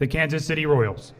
the Kansas City Royals.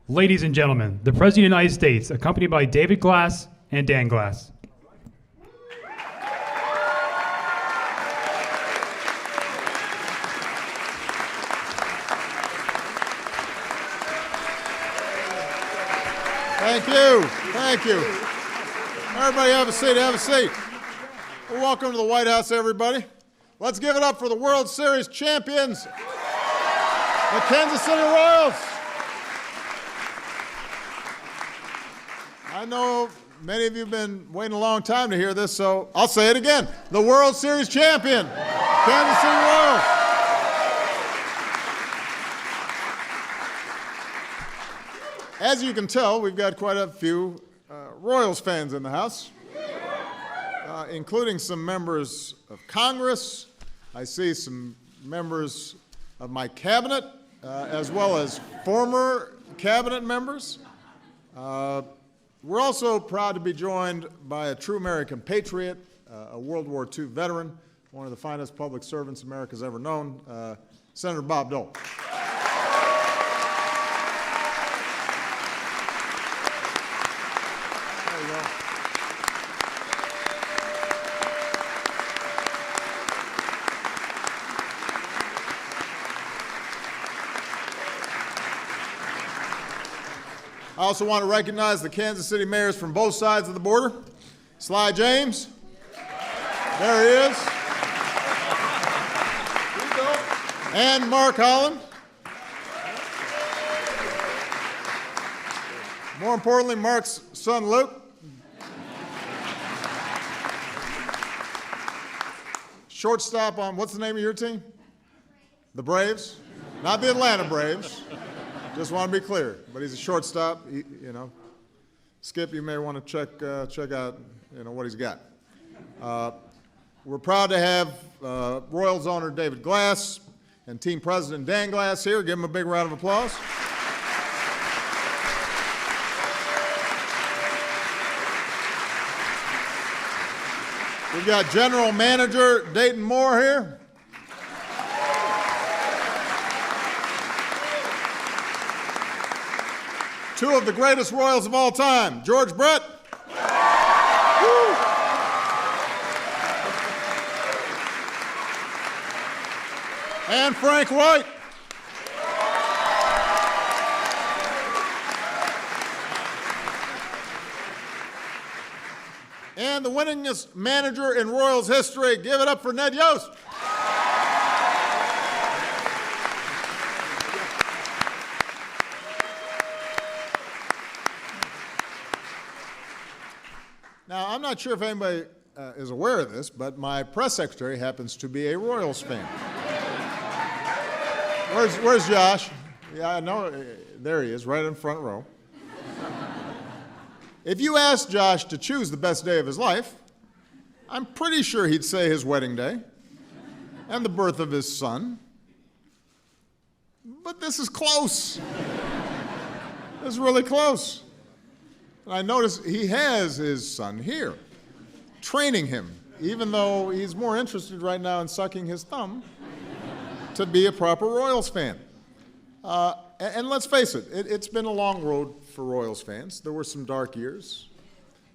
Ladies and gentlemen, the President of the United States, accompanied by David Glass and Dan Glass. Thank you. Thank you. Everybody have a seat. Have a seat. Well, welcome to the White House, everybody. Let's give it up for the World Series champions, the Kansas City Royals. I know many of you have been waiting a long time to hear this, so I'll say it again. The World Series champion, Kansas City Royals. As you can tell, we've got quite a few Royals fans in the house, including some members of Congress. I see some members of my cabinet, as well as former cabinet members. We're also proud to be joined by a true American patriot, a World War II veteran, one of the finest public servants America's ever known, Senator Bob Dole. There you go. I also want to recognize the Kansas City mayors from both sides of the border. Sly James. There he is. And Mark Holland. More importantly, Mark's son Luke. Shortstop on, what's the name of your team? The Braves. Not the Atlanta Braves. Just want to be clear, but he's a shortstop. You know, Skip, you may want to check out, what he's got. We're proud to have Royals owner David Glass and team president Dan Glass here. Give him a big round of applause. We've got General Manager Dayton Moore here. Two of the greatest Royals of all time, George Brett. and Frank White. And the winningest manager in Royals history, give it up for Ned Yost. Now, I'm not sure if anybody is aware of this, but my press secretary happens to be a Royals fan. Where's Josh? Yeah, I know. There he is, right in front row. If you asked Josh to choose the best day of his life, I'm pretty sure he'd say his wedding day and the birth of his son. But this is close. This is really close. And I notice he has his son here, training him, even though he's more interested right now in sucking his thumb, to be a proper Royals fan. And let's face it, it's been a long road for Royals fans. There were some dark years,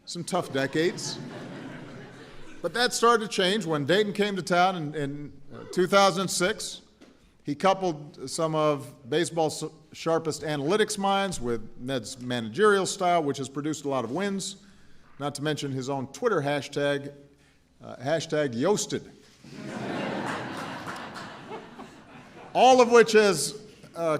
some tough decades. But that started to change when Dayton came to town in 2006. He coupled some of baseball's sharpest analytics minds with Ned's managerial style, which has produced a lot of wins, not to mention his own Twitter hashtag, hashtag Yosted. All of which has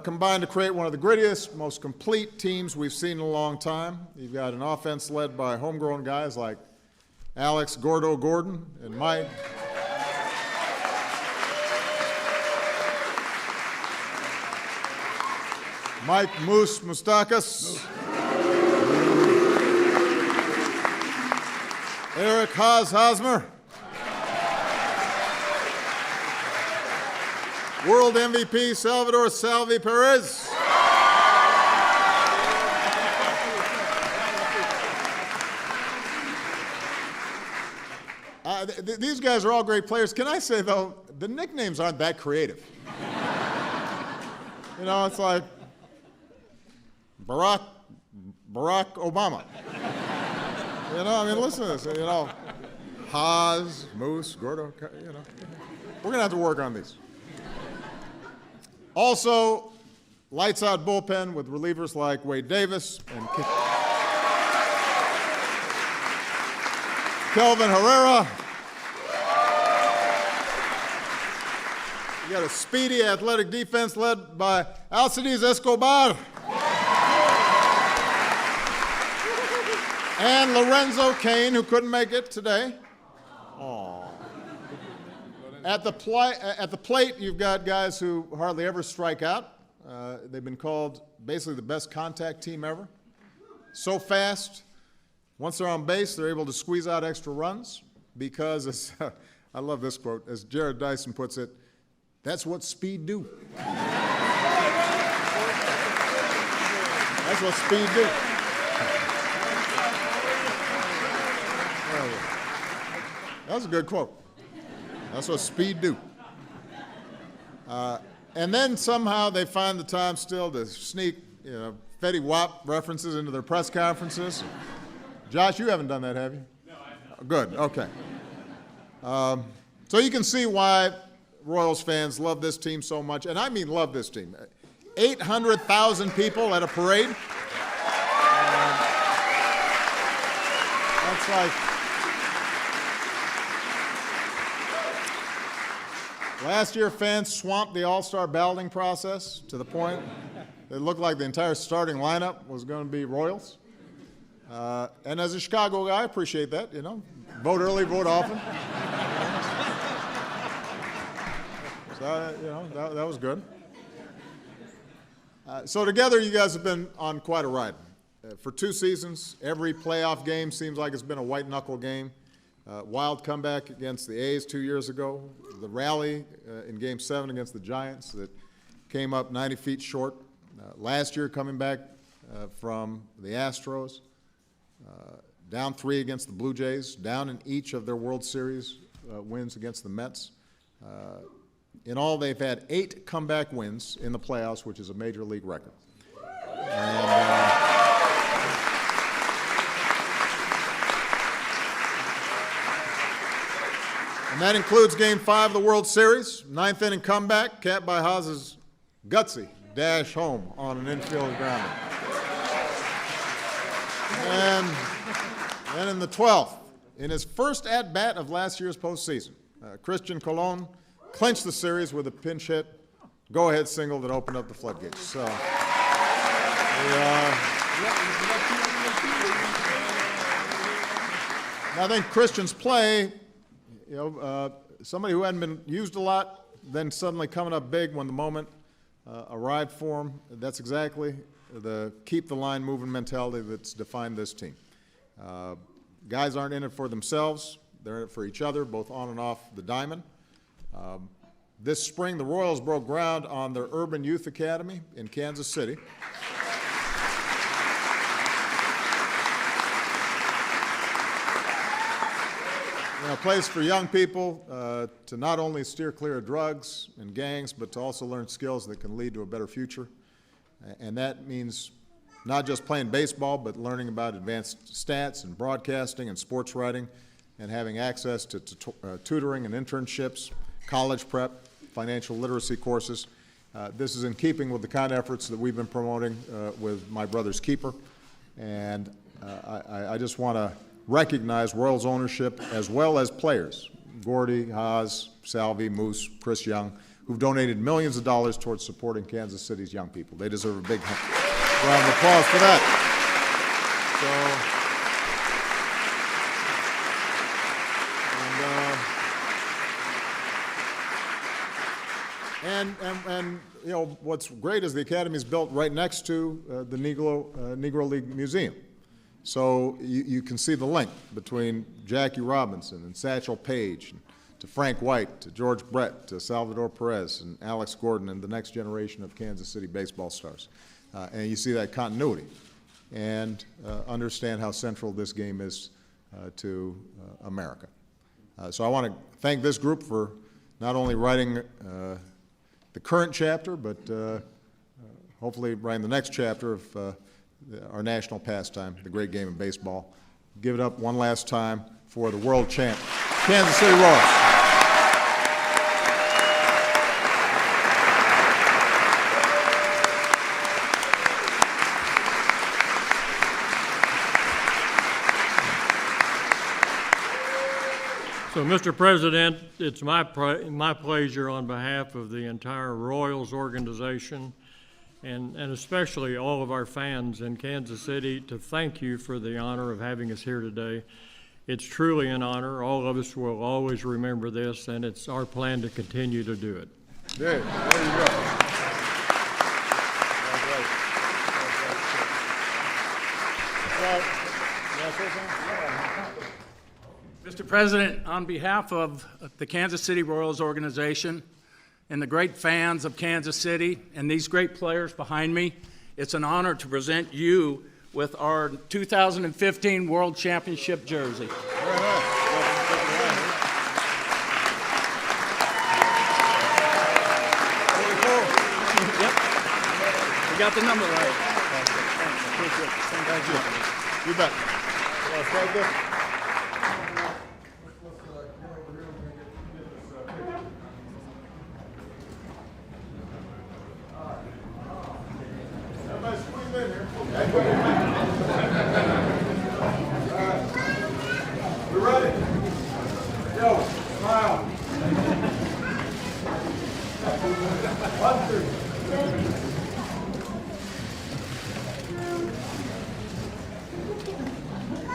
combined to create one of the grittiest, most complete teams we've seen in a long time. You've got an offense led by homegrown guys like Alex Gordo Gordon and Mike Moose Mustakas, Eric Hosmer, World MVP Salvador Salvi Perez, these guys are all great players. Can I say, though, the nicknames aren't that creative. You know, it's like Barack Obama. You know, I mean, listen to this. You know, Haas, Moose, Gordo, you know. We're going to have to work on these. Also, lights out bullpen with relievers like Wade Davis and Kelvin Herrera. You got a speedy, athletic defense led by Alcides Escobar and Lorenzo Cain, who couldn't make it today. Aww. At the plate, you've got guys who hardly ever strike out. They've been called basically the best contact team ever. So fast. Once they're on base, they're able to squeeze out extra runs because, as, I love this quote, as Jared Dyson puts it, that's what speed do. That's what speed do. That was a good quote. That's what speed do. And then somehow they find the time still to sneak, you know, Fetty Wap references into their press conferences. Josh, you haven't done that, have you? No, I haven't. Good, okay. So you can see why Royals fans love this team so much, and I mean love this team. 800,000 people at a parade. That's like, last year fans swamped the All-Star balloting process to the point that it looked like the entire starting lineup was going to be Royals. And as a Chicago guy, I appreciate that, you know. Vote early, vote often. So, you know, that was good. So together, you guys have been on quite a ride. For 2 seasons, every playoff game seems like it's been a white-knuckle game. Wild comeback against the A's 2 years ago. The rally in Game 7 against the Giants that came up 90 feet short. Last year, coming back from the Astros. Down 3 against the Blue Jays, down in each of their World Series wins against the Mets. In all, they've had 8 comeback wins in the playoffs, which is a major league record. And that includes Game 5 of the World Series, ninth inning comeback, capped by Haas's gutsy dash home on an infield grounder. And in the 12th, in his first at-bat of last year's postseason, Christian Colon clinched the series with a pinch hit, go-ahead single that opened up the floodgates. So, I think Christian's play, somebody who hadn't been used a lot, then suddenly coming up big when the moment arrived for him, that's exactly the keep the line moving mentality that's defined this team. Guys aren't in it for themselves, they're in it for each other, both on and off the diamond. This spring, the Royals broke ground on their Urban Youth Academy in Kansas City. A place for young people to not only steer clear of drugs and gangs, but to also learn skills that can lead to a better future. And that means not just playing baseball, but learning about advanced stats and broadcasting and sports writing, and having access to tutoring and internships, college prep, financial literacy courses. This is in keeping with the kind of efforts that we've been promoting with My Brother's Keeper. And I just want to recognize Royals ownership as well as players, Gordy, Haas, Salvi, Moose, Chris Young, who've donated millions of dollars towards supporting Kansas City's young people. They deserve a big round of applause for that. And what's great is the Academy is built right next to the Negro League Museum. So you can see the link between Jackie Robinson and Satchel Paige, to Frank White, to George Brett, to Salvador Perez, and Alex Gordon, and the next generation of Kansas City baseball stars. And you see that continuity, and understand how central this game is to America. So I want to thank this group for not only writing the current chapter, but hopefully writing the next chapter of our national pastime, the great game of baseball. Give it up one last time for the world champ, Kansas City Royals. So, Mr. President, it's my pleasure on behalf of the entire Royals organization and especially all of our fans in Kansas City to thank you for the honor of having us here today. It's truly an honor. All of us will always remember this, and it's our plan to continue to do it. There you go. Mr. President, on behalf of the Kansas City Royals organization and the great fans of Kansas City and these great players behind me, it's an honor to present you with our 2015 World Championship jersey. Very nice. Yep. We got the number right. Thank you. You bet. Well, it's right there. Everybody squeeze in here. We ready? Yo, smile. 1, 2.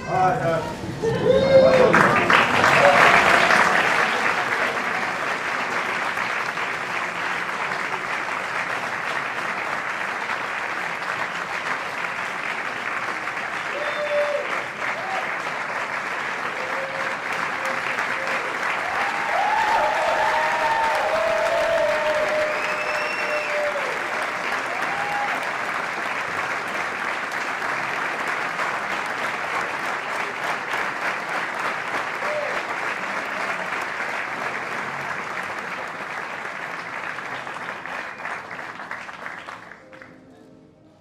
All right, guys.